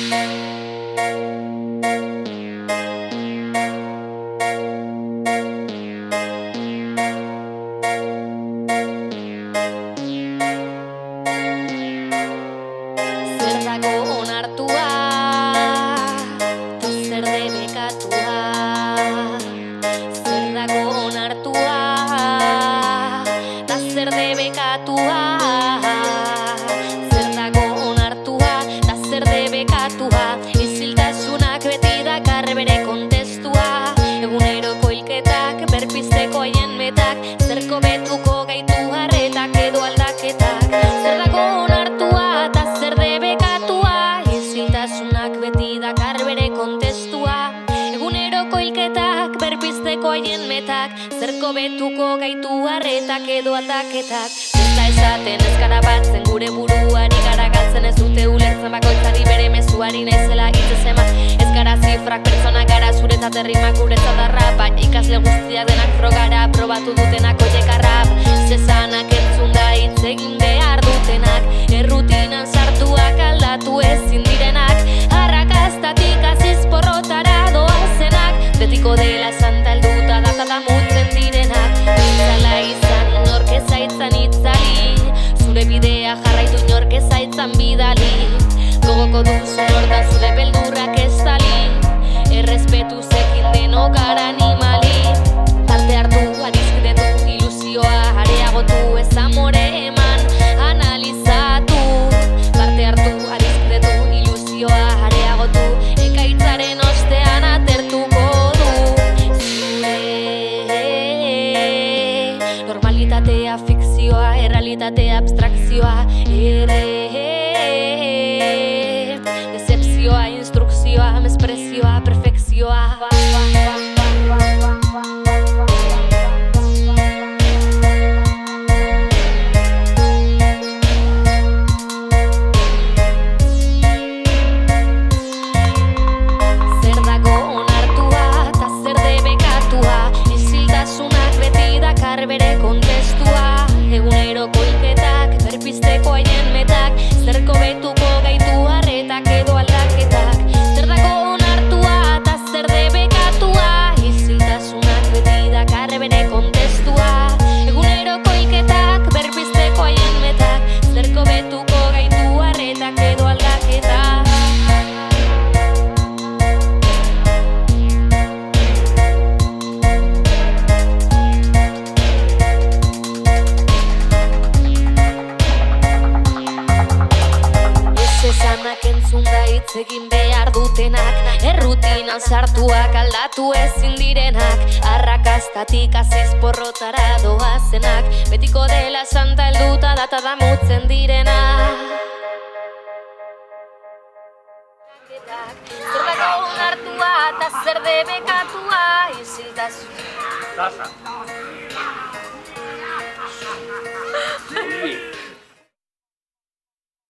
Zer dago onartua, ta zer debekatua. Zer dago onartua, ta zer debekatua. Zer dago onartua, ta zer debekatua. Isiltasunak beti dakar bere kontestua. Eguneroko hilketak, berpizteko haien metak. Zerko betuko gaitu harretak edo aldaketak. Zer dago onartua, ta zer debekatua. Isiltasunak beti dakar bere kontestua. Eguneroko hilketak, berpizteko haien metak. Zerko betuko gaitu harretak edo aldaketak. Zesta esaten ezkara batzen gure buruari gara galtzen. Ez dute ulertzen bakoitzari bere mezuari naizela hitzez eman. Ez gara zifrak pertsona gara zuretzat errimak guretzat arrapa. Ikasle guztiak denak frogara probatu dutenak oiek arrap. Zezanak entzun da hitz egin behar dutenak. Errutinan sartuak aldatu ezin direnak. Arrakastatik aziz porrotara doazenak. Betiko dela santa helduta data da mutzen direnak. Itzala izan inork ezaitzan itzali. Zure bidea jarraitu inork ezaitzan bidali. Gogoko duzu hortan zure beldurrak ez dali. Errespetu zekin denok gara animali. Parte hartu, adiskidetu, ilusioa areagotu. Ez amore eman, analizatu. Parte hartu, adiskidetu, ilusioa areagotu. Ekaitzaren ostean atertuko du. Zure normalitatea fikzioa, errealitatea abstrakzioa. Decepzioa, instrukzioa, mezprezioa, perfekzioa. Zer dago onartua, ta zer debekatua. Isiltasunak beti dakar bere kontestua. Eguneroko hilketak, berpizteko haien metak. Zerko betuko gaitu harretak edo aldaketak. Zer dago onartua, ta zer debekatua. Isiltasunak beti dakar bere kontestua. Eguneroko hilketak, berpizteko haien metak. Zerko betuko gaitu harretak edo aldaketak. Esanak entzun da hitz egin behar dutenak. Errutinan sartuak aldatu ezin direnak. Arrakastatik aziz porrotara doazenak. Betiko dela santa helduta data da mutzen direnak. Zer dago onartua, ta zer debekatua. Isiltasun